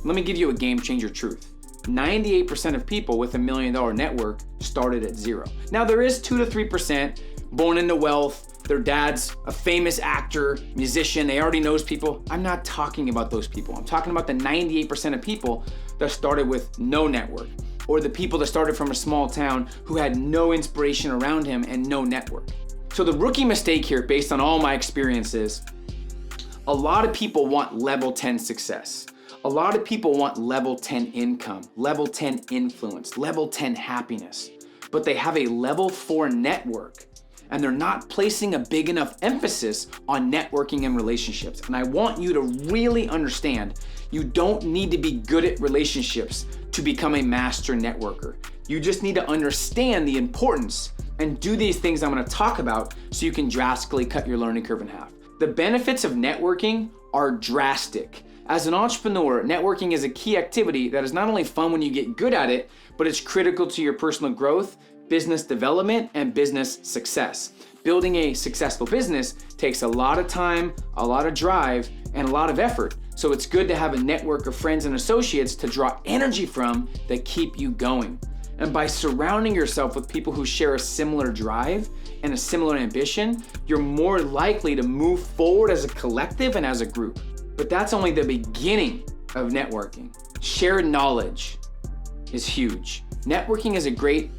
Let me give you a game changer truth. 98% of people with $1 million network started at zero. Now there is 2 to 3% born into wealth. Their dad's a famous actor, musician, they already knows people. I'm not talking about those people. I'm talking about the 98% of people that started with no network, or the people that started from a small town who had no inspiration around him and no network. So the rookie mistake here, based on all my experiences, a lot of people want level 10 success. A lot of people want level 10 income, level 10 influence, level 10 happiness, but they have a level 4 network and they're not placing a big enough emphasis on networking and relationships. And I want you to really understand, you don't need to be good at relationships to become a master networker. You just need to understand the importance and do these things I'm gonna talk about so you can drastically cut your learning curve in half. The benefits of networking are drastic. As an entrepreneur, networking is a key activity that is not only fun when you get good at it, but it's critical to your personal growth, business development, and business success. Building a successful business takes a lot of time, a lot of drive, and a lot of effort. So it's good to have a network of friends and associates to draw energy from that keep you going. And by surrounding yourself with people who share a similar drive and a similar ambition, you're more likely to move forward as a collective and as a group. But that's only the beginning of networking. Shared knowledge is huge. Networking is a great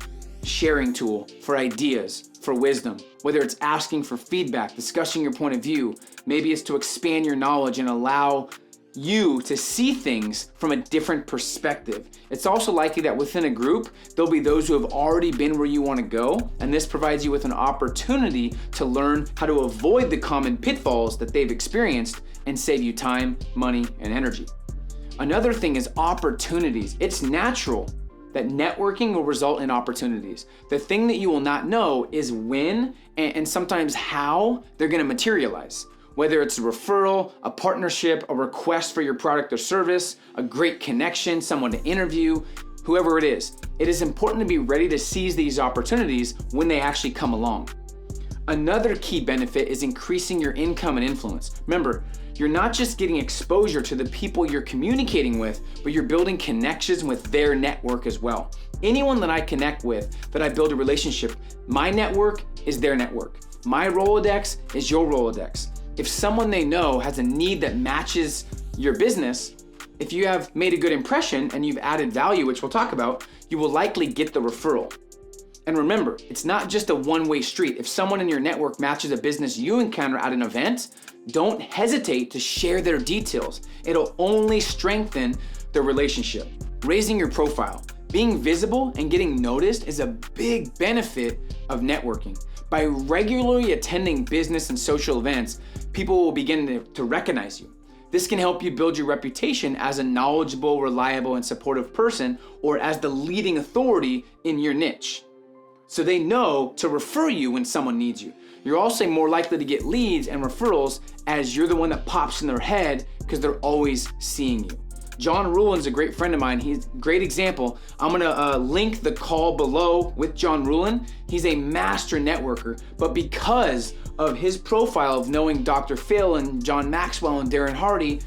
sharing tool for ideas, for wisdom, whether it's asking for feedback, discussing your point of view, maybe it's to expand your knowledge and allow you to see things from a different perspective. It's also likely that within a group, there'll be those who have already been where you want to go, and this provides you with an opportunity to learn how to avoid the common pitfalls that they've experienced and save you time, money, and energy. Another thing is opportunities. It's natural that networking will result in opportunities. The thing that you will not know is when and sometimes how they're gonna materialize. Whether it's a referral, a partnership, a request for your product or service, a great connection, someone to interview, whoever it is important to be ready to seize these opportunities when they actually come along. Another key benefit is increasing your income and influence. Remember, you're not just getting exposure to the people you're communicating with, but you're building connections with their network as well. Anyone that I connect with, that I build a relationship, my network is their network. My Rolodex is your Rolodex. If someone they know has a need that matches your business, if you have made a good impression and you've added value, which we'll talk about, you will likely get the referral. And remember, it's not just a one-way street. If someone in your network matches a business you encounter at an event, don't hesitate to share their details. It'll only strengthen the relationship. Raising your profile, being visible and getting noticed is a big benefit of networking. By regularly attending business and social events, people will begin to recognize you. This can help you build your reputation as a knowledgeable, reliable, and supportive person, or as the leading authority in your niche. So they know to refer you when someone needs you. You're also more likely to get leads and referrals as you're the one that pops in their head because they're always seeing you. John Rulin's a great friend of mine. He's a great example. I'm gonna link the call below with John Rulin. He's a master networker, but because of his profile of knowing Dr. Phil and John Maxwell and Darren Hardy,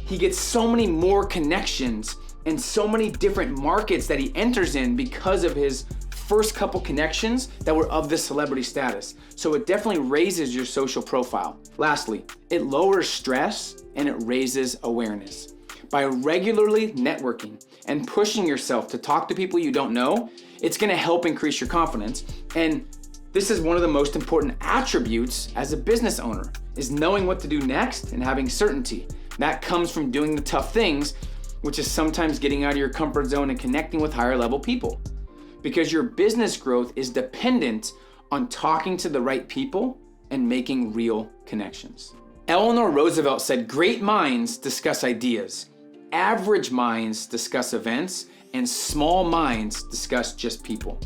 he gets so many more connections and so many different markets that he enters in because of his first couple connections that were of the celebrity status. So it definitely raises your social profile. Lastly, it lowers stress and it raises awareness. By regularly networking and pushing yourself to talk to people you don't know, it's gonna help increase your confidence. And this is one of the most important attributes as a business owner, is knowing what to do next and having certainty. That comes from doing the tough things, which is sometimes getting out of your comfort zone and connecting with higher level people. Because your business growth is dependent on talking to the right people and making real connections. Eleanor Roosevelt said, "Great minds discuss ideas, average minds discuss events, and small minds discuss just people."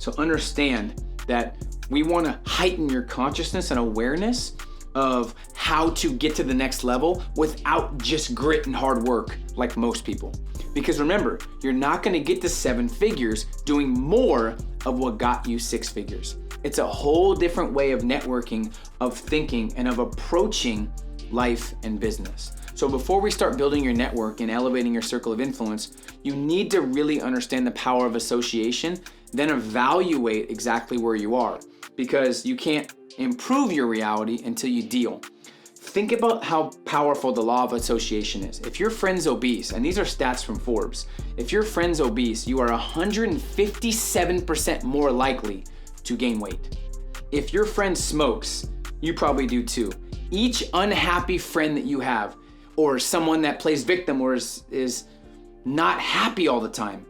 So understand that we want to heighten your consciousness and awareness of how to get to the next level without just grit and hard work like most people. Because remember, you're not going to get to 7 figures doing more of what got you 6 figures. It's a whole different way of networking, of thinking, and of approaching life and business. So before we start building your network and elevating your circle of influence, you need to really understand the power of association, then evaluate exactly where you are, because you can't improve your reality until you deal. Think about how powerful the law of association is. If your friend's obese, and these are stats from Forbes, if your friend's obese, you are 157% more likely to gain weight. If your friend smokes, you probably do too. Each unhappy friend that you have, or someone that plays victim or is not happy all the time,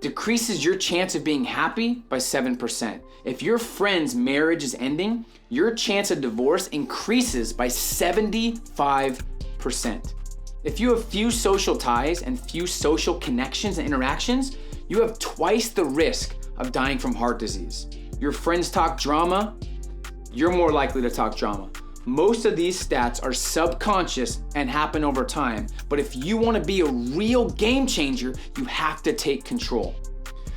decreases your chance of being happy by 7%. If your friend's marriage is ending, your chance of divorce increases by 75%. If you have few social ties and few social connections and interactions, you have twice the risk of dying from heart disease. Your friends talk drama, you're more likely to talk drama. Most of these stats are subconscious and happen over time, but if you want to be a real game changer, you have to take control.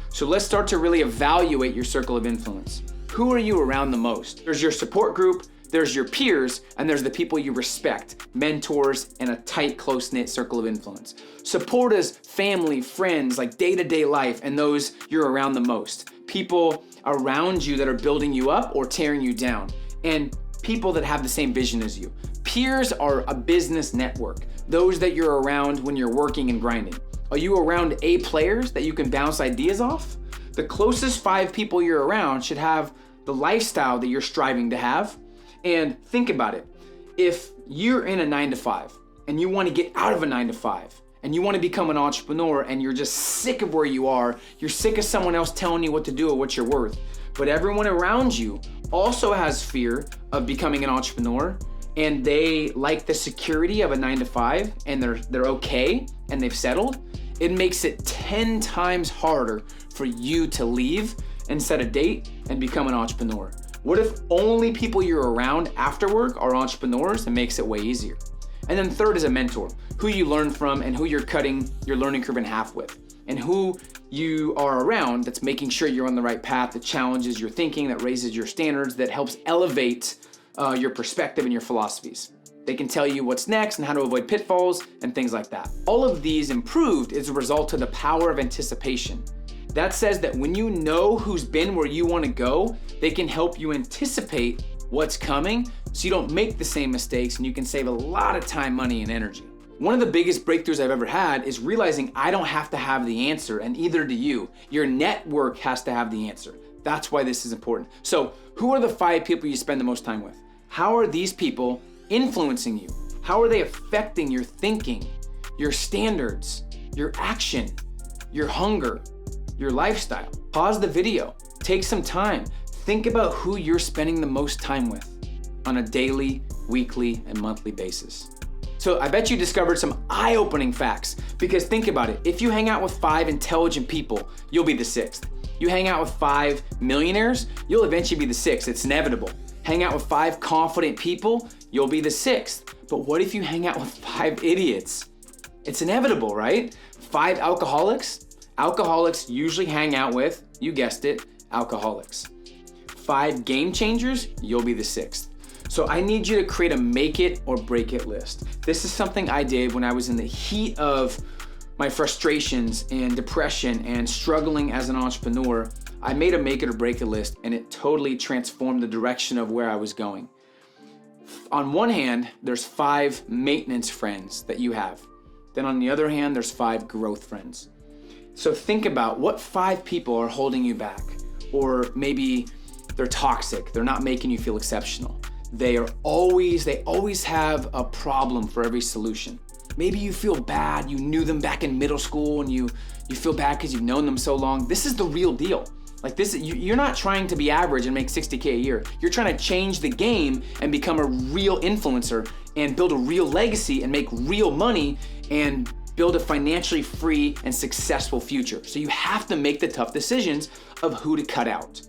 So let's start to really evaluate your circle of influence. Who are you around the most? There's your support group, there's your peers, and there's the people you respect, mentors, and a tight, close-knit circle of influence. Support is family, friends, like day-to-day life, and those you're around the most. People around you that are building you up or tearing you down, and people that have the same vision as you. Peers are a business network, those that you're around when you're working and grinding. Are you around A players that you can bounce ideas off? The closest 5 people you're around should have the lifestyle that you're striving to have. And think about it. If you're in a 9-to-5 and you want to get out of a 9-to-5 and you want to become an entrepreneur and you're just sick of where you are, you're sick of someone else telling you what to do or what you're worth, but everyone around you also has fear of becoming an entrepreneur and they like the security of a 9-to-5 and they're okay and they've settled, it makes it 10 times harder for you to leave and set a date and become an entrepreneur. What if only people you're around after work are entrepreneurs? It makes it way easier. And then third is a mentor, who you learn from and who you're cutting your learning curve in half with, and who you are around that's making sure you're on the right path, that challenges your thinking, that raises your standards, that helps elevate your perspective and your philosophies. They can tell you what's next and how to avoid pitfalls and things like that. All of these improved as a result of the power of anticipation. That says that when you know who's been where you want to go, they can help you anticipate what's coming so you don't make the same mistakes and you can save a lot of time, money, and energy. One of the biggest breakthroughs I've ever had is realizing I don't have to have the answer, and either do you. Your network has to have the answer. That's why this is important. So who are the 5 people you spend the most time with? How are these people influencing you? How are they affecting your thinking, your standards, your action, your hunger, your lifestyle? Pause the video, take some time, think about who you're spending the most time with on a daily, weekly, and monthly basis. So I bet you discovered some eye-opening facts, because think about it. If you hang out with 5 intelligent people, you'll be the 6th. You hang out with 5 millionaires, you'll eventually be the 6th. It's inevitable. Hang out with 5 confident people, you'll be the 6th. But what if you hang out with 5 idiots? It's inevitable, right? 5 alcoholics? Alcoholics usually hang out with, you guessed it, alcoholics. 5 game changers, you'll be the 6th. So I need you to create a make it or break it list. This is something I did when I was in the heat of my frustrations and depression and struggling as an entrepreneur. I made a make it or break it list, and it totally transformed the direction of where I was going. On one hand, there's 5 maintenance friends that you have. Then on the other hand, there's 5 growth friends. So think about what 5 people are holding you back, or maybe they're toxic. They're not making you feel exceptional. They always have a problem for every solution. Maybe you feel bad, you knew them back in middle school and you feel bad because you've known them so long. This is the real deal. Like this, you're not trying to be average and make $60K a year. You're trying to change the game and become a real influencer and build a real legacy and make real money and build a financially free and successful future. So you have to make the tough decisions of who to cut out.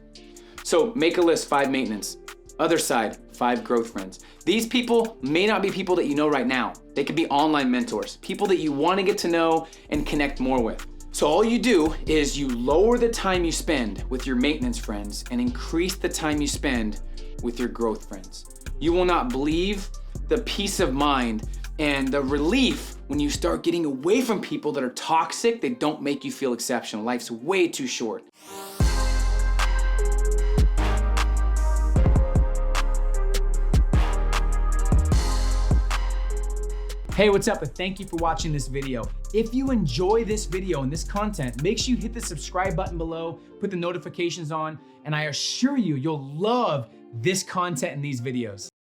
So make a list, 5 maintenance. Other side, 5 growth friends. These people may not be people that you know right now. They could be online mentors, people that you want to get to know and connect more with. So all you do is you lower the time you spend with your maintenance friends and increase the time you spend with your growth friends. You will not believe the peace of mind and the relief when you start getting away from people that are toxic, they don't make you feel exceptional. Life's way too short. Hey, what's up? And thank you for watching this video. If you enjoy this video and this content, make sure you hit the subscribe button below, put the notifications on, and I assure you, you'll love this content and these videos.